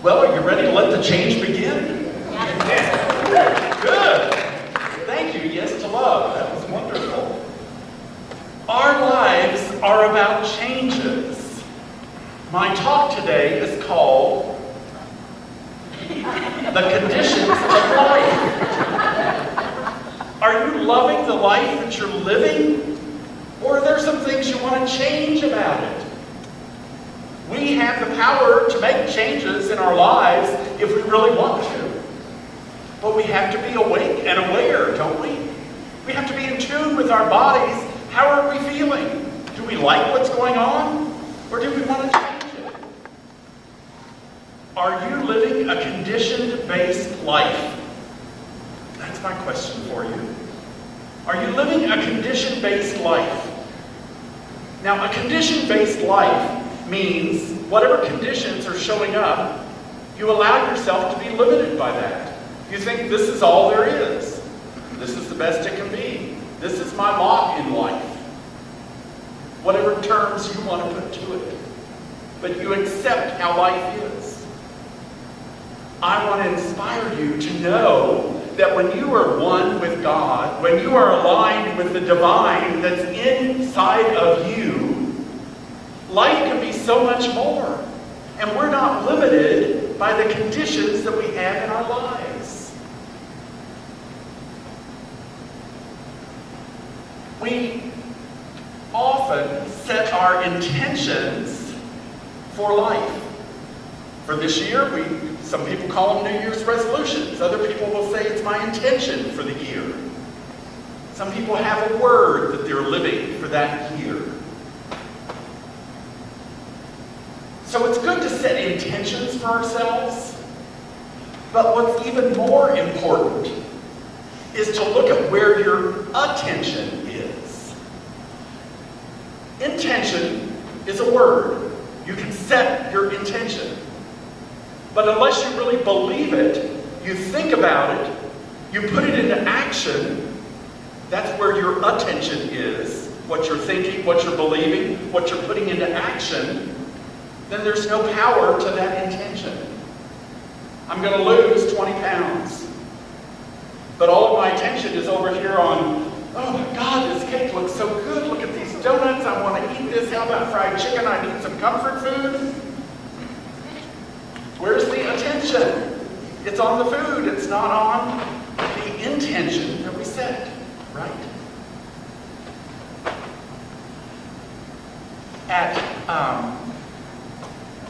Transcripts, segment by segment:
Well, are you ready to let the change begin? Yes. Good. Thank you. Yes to love. That was wonderful. Our lives are about changes. My talk today is called The Conditions of Life. Are you loving the life that you're living? Or are there some things you want to change about it? We have the power to make changes in our lives if we really want to. But we have to be awake and aware, don't we? We have to be in tune with our bodies. How are we feeling? Do we like what's going on? Or do we want to change it? Are you living a condition-based life? That's my question for you. Are you living a condition-based life? Now, a condition-based life means whatever conditions are showing up, you allow yourself to be limited by that. You think this is all there is. This is the best it can be. This is my lot in life. Whatever terms you want to put to it. But you accept how life is. I want to inspire you to know that when you are one with God, when you are aligned with the divine that's inside of you, life can be so much more. And we're not limited by the conditions that we have in our lives. We often set our intentions for life. For this year, some people call them New Year's resolutions. Other people will say it's my intention for the year. Some people have a word that they're living for that year. So it's good to set intentions for ourselves, but what's even more important is to look at where your attention is. Intention is a word. You can set your intention. But unless you really believe it, you think about it, you put it into action, that's where your attention is. What you're thinking, what you're believing, what you're putting into action, then there's no power to that intention. I'm going to lose 20 pounds. But all of my attention is over here on, oh my God, this cake looks so good. Look at these donuts. I want to eat this. How about fried chicken? I need some comfort food. Where's the attention? It's on the food. It's not on the intention that we set, right? At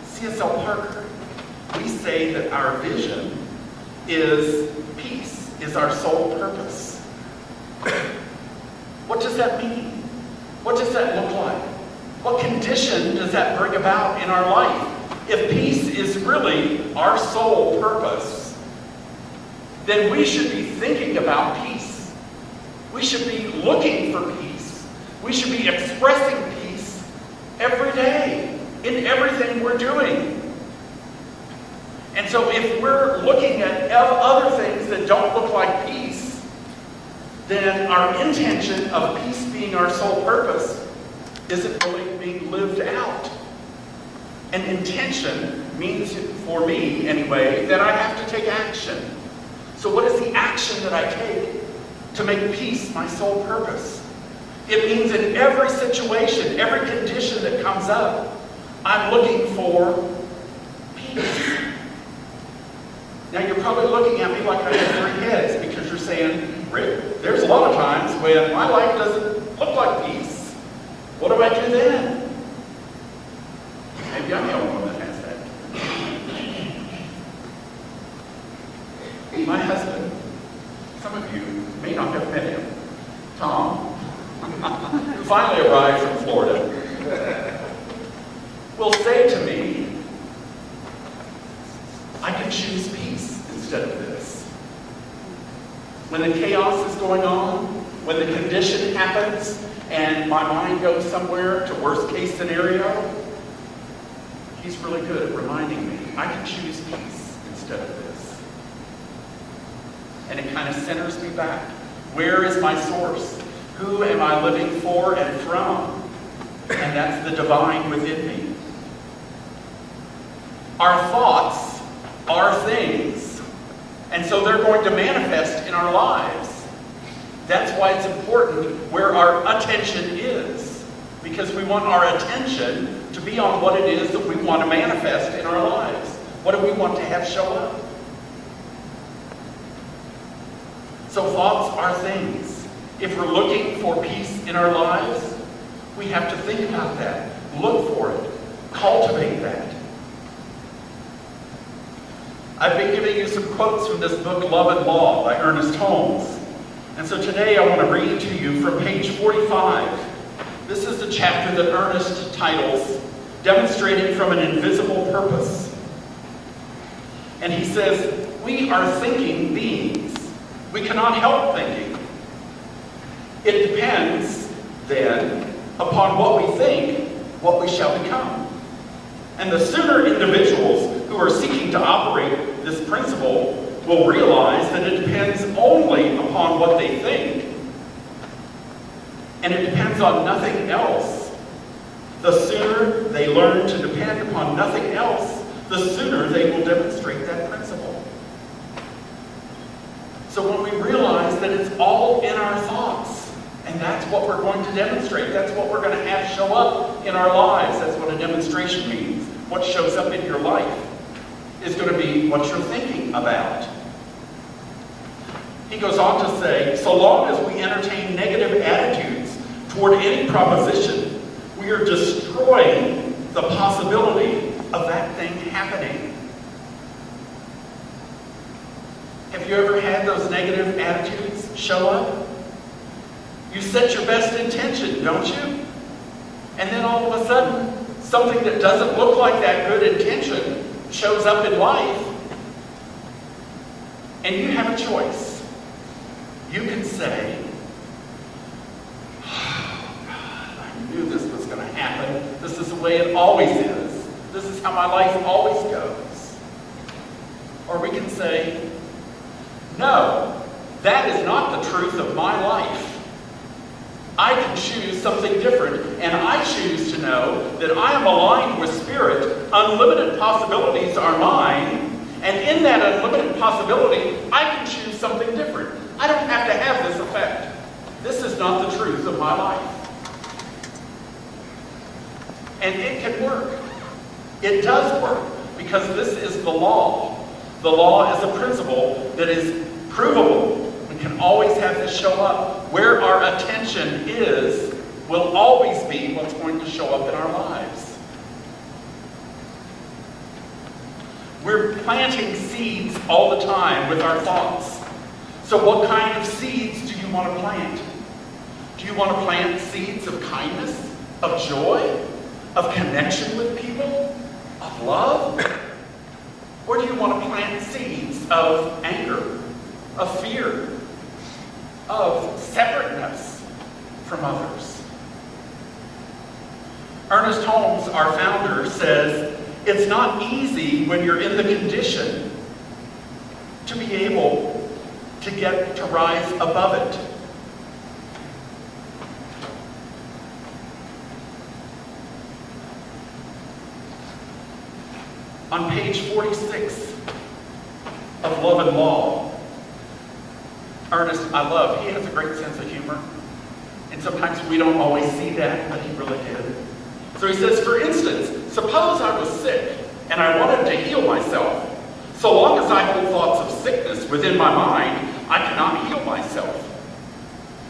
C.S.L. Parker, we say that our vision is peace, is our sole purpose. What does that mean? What does that look like? What condition does that bring about in our life? If peace is really our sole purpose, then we should be thinking about peace. We should be looking for peace. We should be expressing peace every day in everything we're doing. And so if we're looking at other things that don't look like peace, then our intention of peace being our sole purpose isn't really being lived out. And intention means, for me anyway, that I have to take action. So what is the action that I take to make peace my sole purpose? It means in every situation, every condition that comes up, I'm looking for peace. Now you're probably looking at me like I have 3 heads because you're saying, Rick, there's a lot of times when my life doesn't look like peace. What do I do then? Maybe I'm the only one that has that. My husband, some of you may not have met him, Tom, who finally arrived from Florida, will say to me, I can choose peace instead of this. When the chaos is going on, when the condition happens, and my mind goes somewhere to worst case scenario, he's really good at reminding me, I can choose peace instead of this. And it kind of centers me back. Where is my source? Who am I living for and from? And that's the divine within me. Our thoughts are things. And so they're going to manifest in our lives. That's why it's important where our attention is. Because we want our attention to be on what it is that we want to manifest in our lives. What do we want to have show up? So thoughts are things. If we're looking for peace in our lives, we have to think about that. Look for it. Cultivate that. I've been giving you some quotes from this book, Love and Law, by Ernest Holmes. And so today I want to read to you from page 45. This is the chapter that Ernest titles, Demonstrating from an Invisible Purpose. And he says, we are thinking beings. We cannot help thinking. It depends, then, upon what we think, what we shall become. And the sooner individuals who are seeking to operate this principle will realize that it depends only upon what they think, and it depends on nothing else. The sooner they learn to depend upon nothing else, the sooner they will demonstrate that principle. So when we realize that it's all in our thoughts, and that's what we're going to demonstrate, that's what we're going to have show up in our lives, that's what a demonstration means. What shows up in your life is going to be what you're thinking about. He goes on to say, so long as we entertain negative attitudes toward any proposition, we are destroying the possibility of that thing happening. Have you ever had those negative attitudes show up? You set your best intention, don't you? And then all of a sudden, something that doesn't look like that good intention shows up in life. And you have a choice. You can say, oh God, I knew this was going to happen. This is the way it always is. This is how my life always goes. Or we can say, no, that is not the truth of my life. I can choose something different, and I choose to know that I am aligned with Spirit. Unlimited possibilities are mine, and in that unlimited possibility, I can choose something different. I don't have to have this effect. This is not the truth of my life. And it can work. It does work, because this is the law. The law is a principle that is provable. We can always have this show up. Where our attention is will always be what's going to show up in our lives. We're planting seeds all the time with our thoughts. So what kind of seeds do you want to plant? Do you want to plant seeds of kindness, of joy, of connection with people, of love? Or do you want to plant seeds of anger, of fear, of separateness from others? Ernest Holmes, our founder, says, it's not easy when you're in the condition to be able to rise above it. On page 46 of Love and Law, Ernest, I love, he has a great sense of humor. And sometimes we don't always see that, but he really did. So he says, for instance, suppose I was sick and I wanted to heal myself. So long as I hold thoughts of sickness within my mind, I cannot heal myself.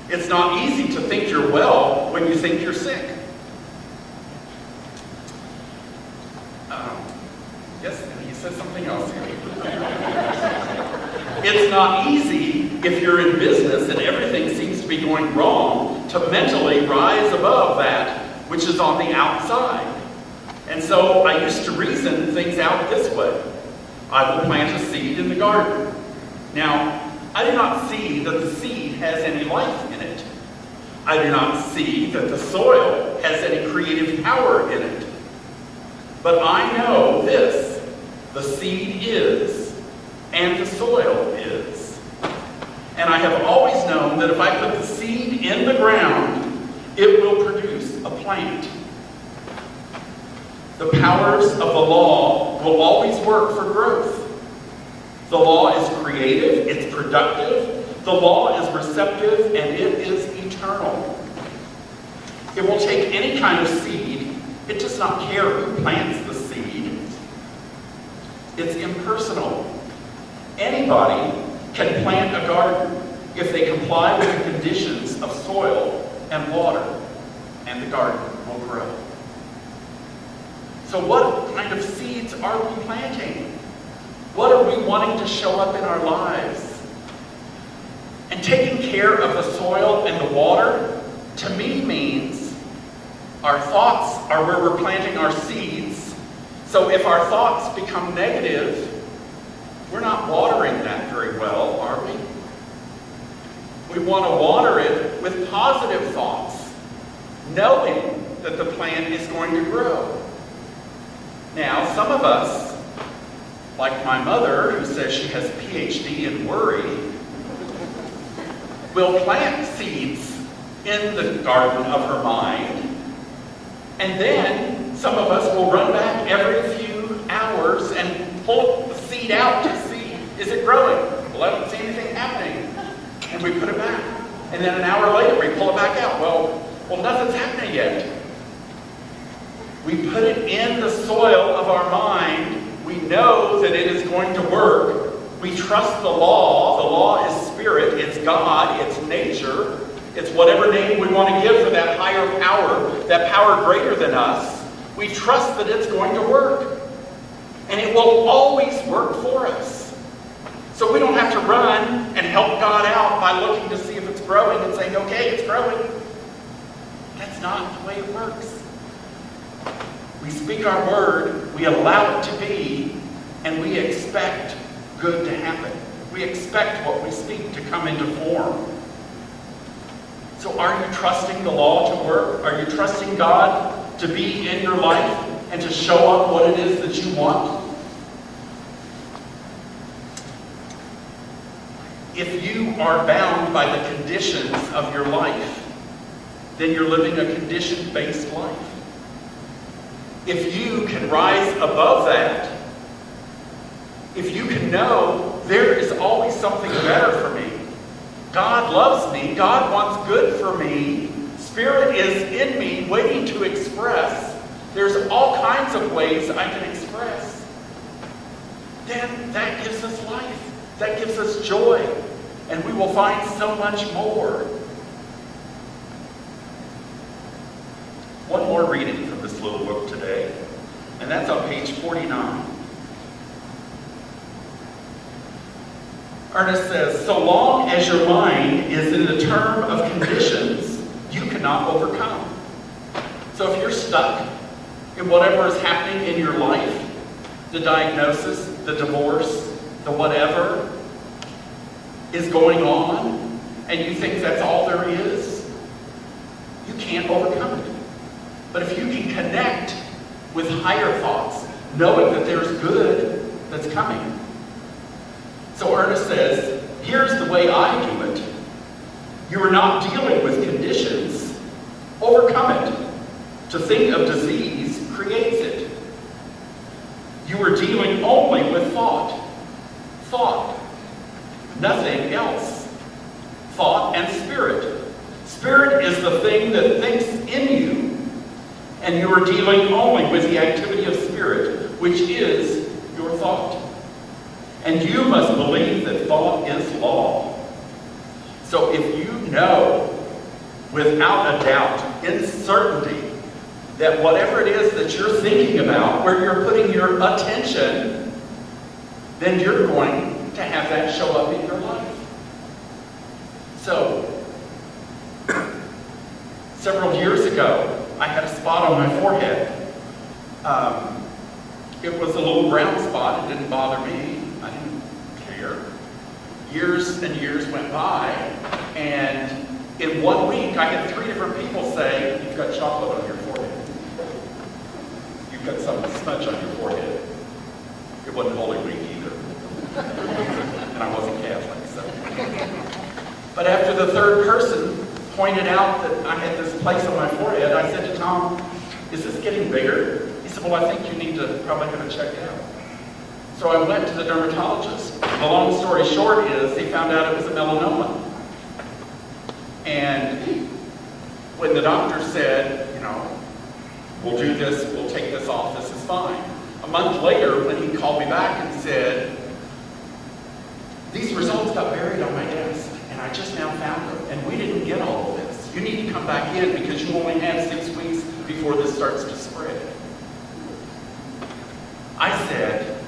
It's not easy to think you're well when you think you're sick. Yes, and he says something else here. It's not easy if you're in business and everything seems to be going wrong to mentally rise above that which is on the outside. And so I used to reason things out this way. I will plant a seed in the garden. Now, I do not see that the seed has any life in it. I do not see that the soil has any creative power in it. But I know this, the seed is, and the soil is. And I have always known that if I put the seed in the ground, it will produce a plant. The powers of the law will always work for growth. The law is creative, it's productive, the law is receptive, and it is eternal. It will take any kind of seed. It does not care who plants the seed. It's impersonal. Anybody can plant a garden if they comply with the conditions of soil and water, and the garden will grow. So what kind of seeds are we planting? What are we wanting to show up in our lives? And taking care of the soil and the water, to me, means our thoughts are where we're planting our seeds. So if our thoughts become negative, we're not watering that very well, are we? We want to water it with positive thoughts, knowing that the plant is going to grow. Now, some of us, like my mother, who says she has a PhD in worry, will plant seeds in the garden of her mind, and then some of us will run back every few hours and pull the seed out to see, is it growing? Well, I don't see anything happening. And we put it back. And then an hour later, we pull it back out. Well, nothing's happening yet. We put it in the soil of our mind. We know that it is going to work. We trust the law. The law is spirit. It's God. It's nature. It's whatever name we want to give for that higher power, that power greater than us. We trust that it's going to work. And it will always work for us. So we don't have to run and help God out by looking to see if it's growing and saying, okay, it's growing. That's not the way it works. We speak our word, we allow it to be, and we expect good to happen. We expect what we speak to come into form. So are you trusting the law to work? Are you trusting God to be in your life and to show up what it is that you want? If you are bound by the conditions of your life, then you're living a condition-based life. If you can rise above that, if you can know there is always something better for me, God loves me, God wants good for me, Spirit is in me waiting to express, there's all kinds of ways I can express, then that gives us life. That gives us joy, and we will find so much more. One more reading from this little book today, and that's on page 49. Ernest says, so long as your mind is in the term of conditions, you cannot overcome. So if you're stuck in whatever is happening in your life, the diagnosis, the divorce, the whatever is going on, and you think that's all there is, you can't overcome it. But if you can connect with higher thoughts, knowing that there's good that's coming. So Ernest says, here's the way I do it. You are not dealing with conditions. Overcome it. To think of disease creates it. You are dealing only with thought. Thought. Nothing else. Thought and spirit. Spirit is the thing that thinks in you. And you are dealing only with the activity of spirit, which is your thought. And you must believe that thought is law. So if you know, without a doubt, in certainty, that whatever it is that you're thinking about, where you're putting your attention, then you're going to have that show up in your life. So, several years ago, I had a spot on my forehead. It was a little brown spot. It didn't bother me. I didn't care. Years and years went by, and in 1 week, I had 3 different people say, you've got chocolate on your forehead. You've got some smudge on your forehead. It wasn't Holy Week either. And I wasn't Catholic, so. But after the 3rd person pointed out that I had this place on my forehead, I said to Tom, is this getting bigger? He said, well, I think you need to probably have it checked out. So I went to the dermatologist. The long story short is they found out it was a melanoma. And when the doctor said, we'll do this, we'll take this off, this is fine. A month later, when he called me back and said, these results got buried on my desk, and I just now found them, and we didn't get all of this. You need to come back in because you only have 6 weeks before this starts to spread. I said,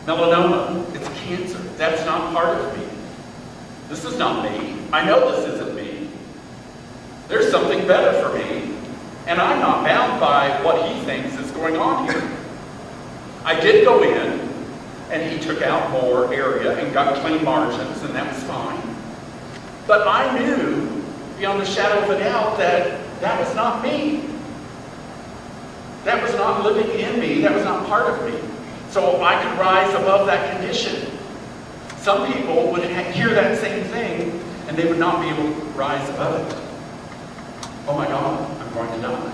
melanoma, it's cancer. That's not part of me. This is not me. I know this isn't me. There's something better for me, and I'm not bound by what he thinks is going on here. I did go in, and he took out more area and got clean margins, and that was fine. But I knew, beyond the shadow of a doubt, that that was not me. That was not living in me. That was not part of me. So I could rise above that condition. Some people would hear that same thing, and they would not be able to rise above it. Oh my God, I'm going to die.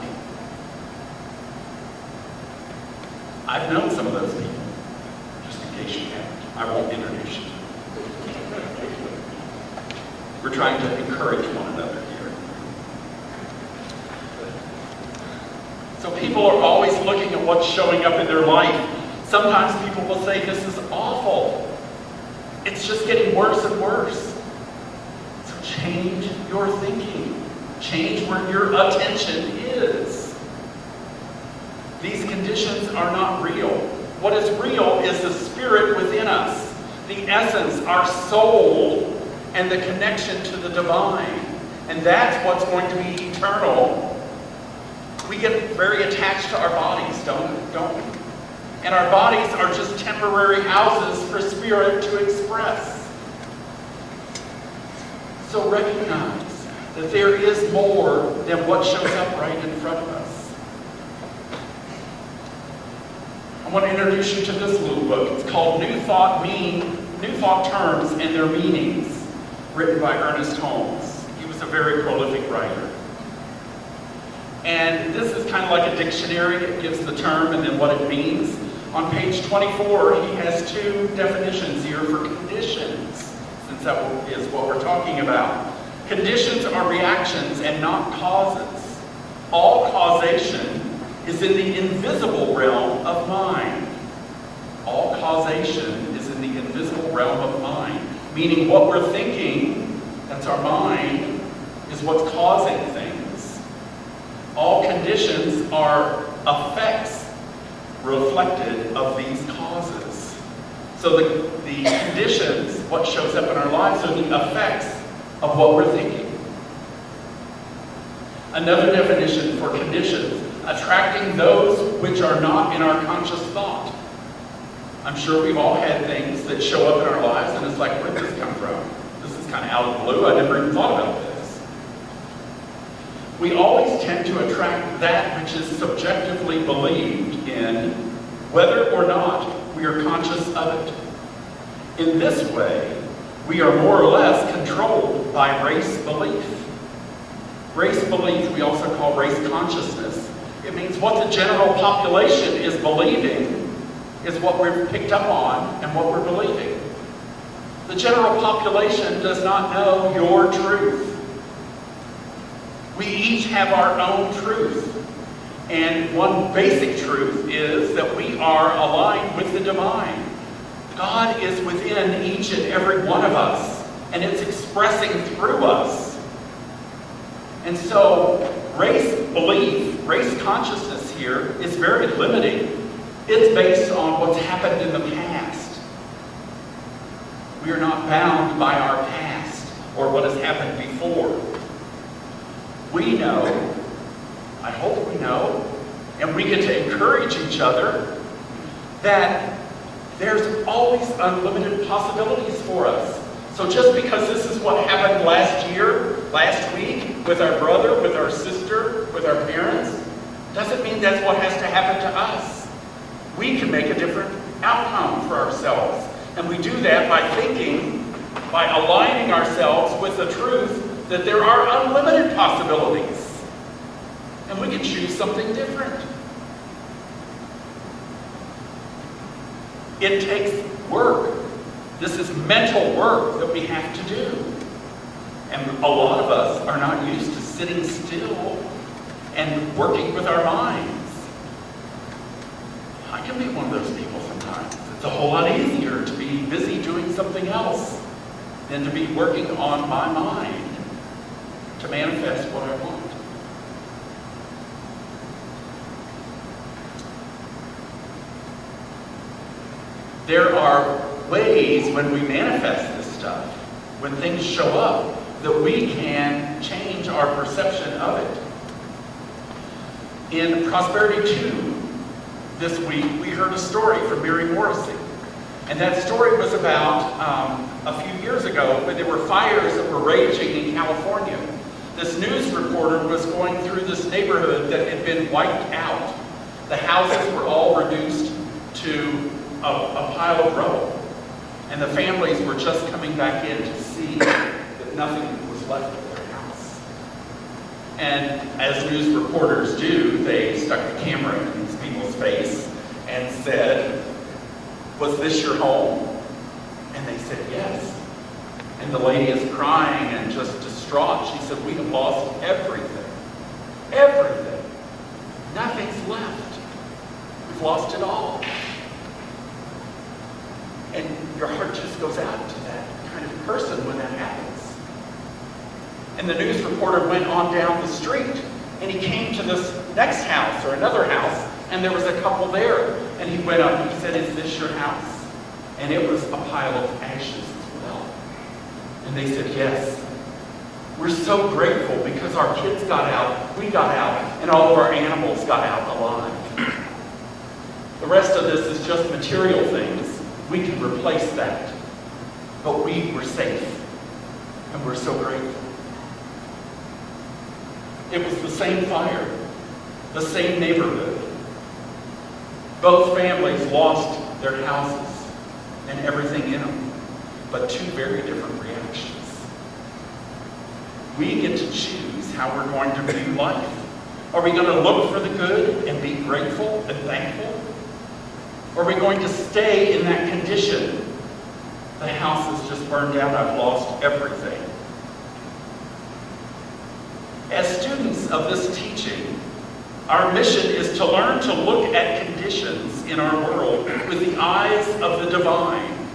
I've known some of those people. Just in case you haven't. I won't introduce you. We're trying to encourage one another here. So people are always looking at what's showing up in their life. Sometimes people will say, this is awful. It's just getting worse and worse. So change your thinking. Change where your attention is. These conditions are not real. What is real is the spirit within us, the essence, our soul, and the connection to the divine. And that's what's going to be eternal. We get very attached to our bodies, don't we? And our bodies are just temporary houses for spirit to express. So recognize that there is more than what shows up right in front of us. I want to introduce you to this little book. It's called New Thought Terms and Their Meanings, written by Ernest Holmes. He was a very prolific writer. And this is kind of like a dictionary. It gives the term and then what it means. On page 24, he has 2 definitions here for conditions, since that is what we're talking about. Conditions are reactions and not causes. All causation is in the invisible realm of mind. All causation is in the invisible realm of mind. Meaning what we're thinking, that's our mind, is what's causing things. All conditions are effects reflected of these causes. So the conditions, what shows up in our lives, are the effects of what we're thinking. Another definition for conditions, attracting those which are not in our conscious thought. I'm sure we've all had things that show up in our lives and it's like, where did this come from? This is kind of out of the blue. I never even thought about this. We always tend to attract that which is subjectively believed in, whether or not we are conscious of it. In this way, we are more or less controlled by race belief. Race belief we also call race consciousness. It means what the general population is believing is what we're picked up on and what we're believing. The general population does not know your truth. We each have our own truth. And one basic truth is that we are aligned with the divine. God is within each and every one of us, and it's expressing through us. And so race belief, race consciousness here is very limiting. It's based on what's happened in the past. We are not bound by our past or what has happened before. We know, I hope we know, and we get to encourage each other that there's always unlimited possibilities for us. So just because this is what happened last year, last week, with our brother, with our sister, with our parents, doesn't mean that's what has to happen to us. We can make a different outcome for ourselves. And we do that by thinking, by aligning ourselves with the truth that there are unlimited possibilities. And we can choose something different. It takes work. This is mental work that we have to do. And a lot of us are not used to sitting still and working with our minds. I can be one of those people sometimes. It's a whole lot easier to be busy doing something else than to be working on my mind to manifest what I want. There are ways when we manifest this stuff, when things show up, that we can change our perception of it. In Prosperity 2, this week, we heard a story from Mary Morrissey. And that story was about a few years ago when there were fires that were raging in California. This news reporter was going through this neighborhood that had been wiped out. The houses were all reduced to a pile of rubble. And the families were just coming back in to see that nothing was left of their house. And as news reporters do, they stuck the camera in these people's face and said, "Was this your home?" And they said, "Yes." And the lady is crying and just distraught. She said, "We have lost everything. Everything. Nothing's left. We've lost it all." And your heart just goes out to that kind of person when that happens. And the news reporter went on down the street, and he came to this next house or another house, and there was a couple there. And he went up and he said, "Is this your house?" And it was a pile of ashes as well. And they said, "Yes. We're so grateful because our kids got out, we got out, and all of our animals got out alive." The rest of this is just material things. We can replace that. But we were safe. And we're so grateful. It was the same fire. The same neighborhood. Both families lost their houses and everything in them. But two very different reactions. We get to choose how we're going to view life. Are we going to look for the good and be grateful and thankful? Or are we going to stay in that condition? The house has just burned down. I've lost everything. As students of this teaching, our mission is to learn to look at conditions in our world with the eyes of the divine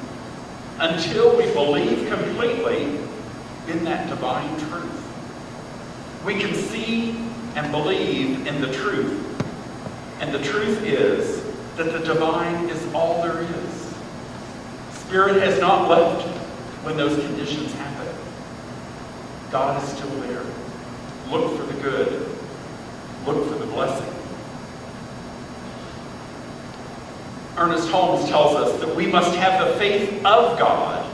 until we believe completely in that divine truth. We can see and believe in the truth. And the truth is that the divine is all there is. Spirit has not left when those conditions happen. God is still there. Look for the good. Look for the blessing. Ernest Holmes tells us that we must have the faith of God,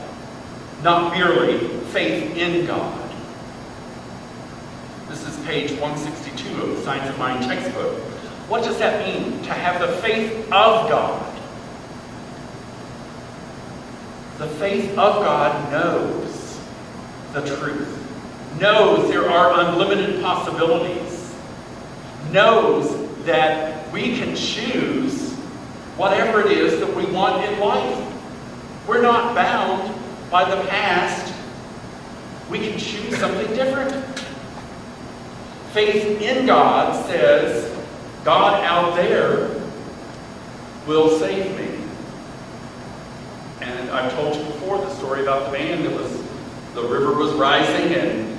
not merely faith in God. This is page 162 of the Science of Mind textbook. What does that mean, to have the faith of God? The faith of God knows the truth, knows there are unlimited possibilities, knows that we can choose whatever it is that we want in life. We're not bound by the past. We can choose something different. Faith in God says, God out there will save me. And I've told you before the story about the man that the river was rising and,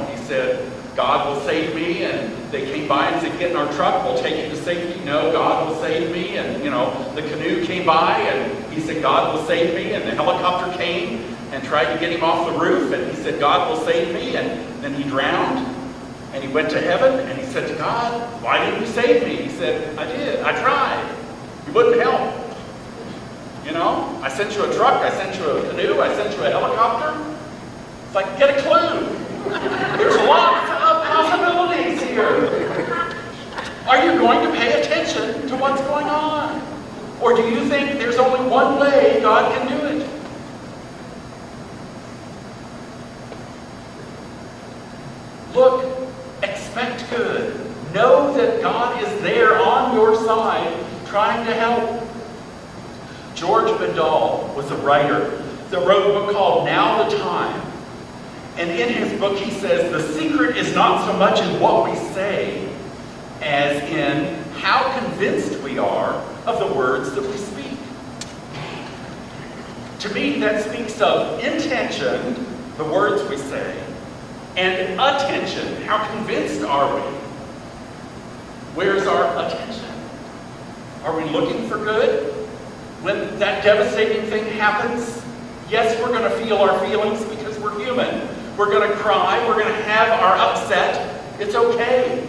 he said, God will save me. And they came by and said, get in our truck, we'll take you to safety. No, God will save me. And, the canoe came by and he said, God will save me. And the helicopter came and tried to get him off the roof. And he said, God will save me. And then he drowned. And he went to heaven and he said to God, why didn't you save me? He said, I did. I tried. You wouldn't help. I sent you a truck. I sent you a canoe. I sent you a helicopter. It's like, get a clue. There's lots of possibilities here. Are you going to pay attention to what's going on? Or do you think there's only one way God can do it? Look, expect good. Know that God is there on your side, trying to help. George Bedall was a writer that wrote a book called Now the Time. And in his book he says, the secret is not so much in what we say as in how convinced we are of the words that we speak. To me, that speaks of intention, the words we say, and attention. How convinced are we? Where's our attention? Are we looking for good? When that devastating thing happens, yes, we're going to feel our feelings because we're human. We're going to cry. We're going to have our upset. It's okay.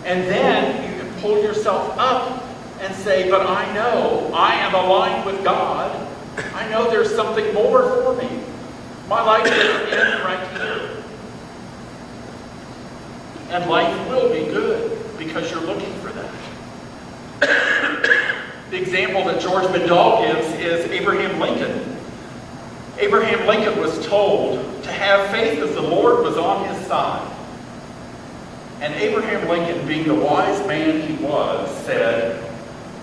And then you can pull yourself up and say, but I know I am aligned with God. I know there's something more for me. My life doesn't end right here. And life will be good because you're looking for that. The example that George Bedall gives is Abraham Lincoln. Abraham Lincoln was told to have faith as the Lord was on his side. And Abraham Lincoln, being the wise man he was, said,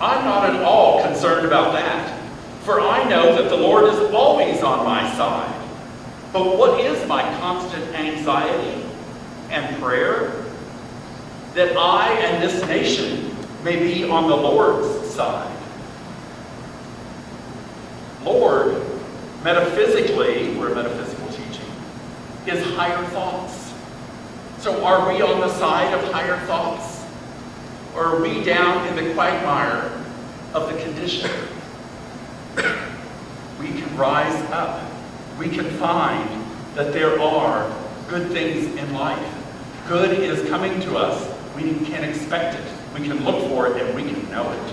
I'm not at all concerned about that, for I know that the Lord is always on my side. But what is my constant anxiety and prayer? That I and this nation may be on the Lord's side. Lord, metaphysically, we're a metaphysical teaching, is higher thoughts. So are we on the side of higher thoughts? Or are we down in the quagmire of the condition? We can rise up. We can find that there are good things in life. Good is coming to us. We can expect it. We can look for it and we can know it.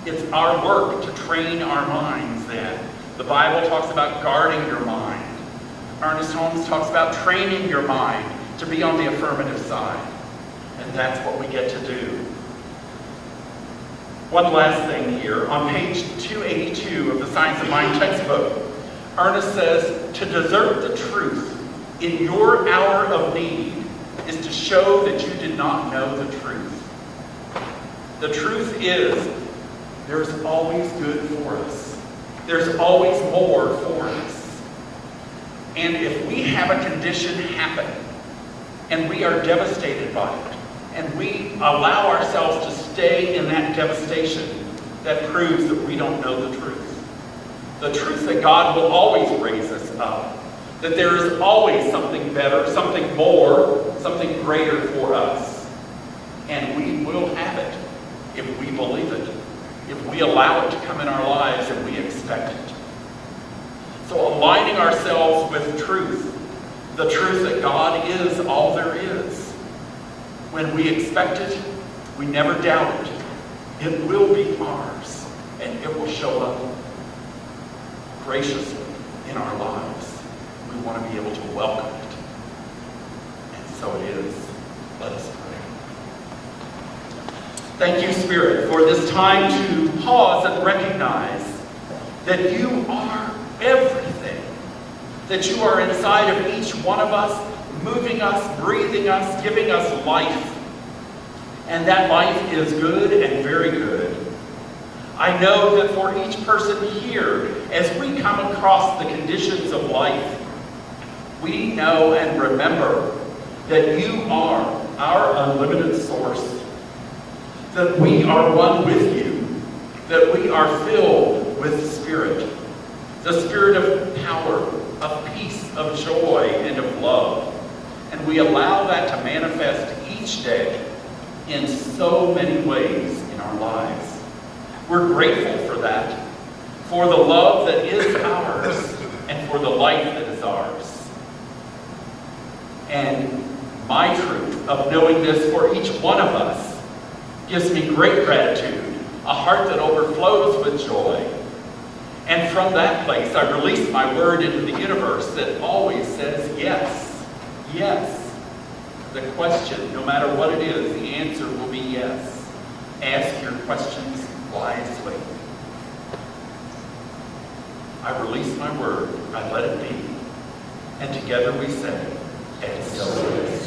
It's our work to train our minds then. The Bible talks about guarding your mind. Ernest Holmes talks about training your mind to be on the affirmative side. And that's what we get to do. One last thing here. On page 282 of the Science of Mind textbook, Ernest says, to desert the truth in your hour of need is to show that you did not know the truth. The truth is, there's always good for us. There's always more for us. And if we have a condition happen, and we are devastated by it, and we allow ourselves to stay in that devastation, that proves that we don't know the truth. The truth that God will always raise us up. That there is always something better, something more, something greater for us. And we will have it if we believe it. If we allow it to come in our lives and we expect it. So aligning ourselves with truth, the truth that God is all there is. When we expect it, we never doubt it. It will be ours, and it will show up graciously in our lives. We want to be able to welcome it. And so it is. Let us pray. Thank you, Spirit, for this time to pause and recognize that you are everything. That you are inside of each one of us, moving us, breathing us, giving us life. And that life is good and very good. I know that for each person here, as we come across the conditions of life, we know and remember that you are our unlimited source. That we are one with you. That we are filled with Spirit. The Spirit of power, of peace, of joy, and of love. And we allow that to manifest each day in so many ways in our lives. We're grateful for that, for the love that is ours, and for the life that is ours. And my truth of knowing this for each one of us gives me great gratitude, a heart that overflows with joy. And from that place, I release my word into the universe that always says yes, yes. The question, no matter what it is, the answer will be yes. Ask your questions wisely. I release my word, I let it be. And together we say, and so it is.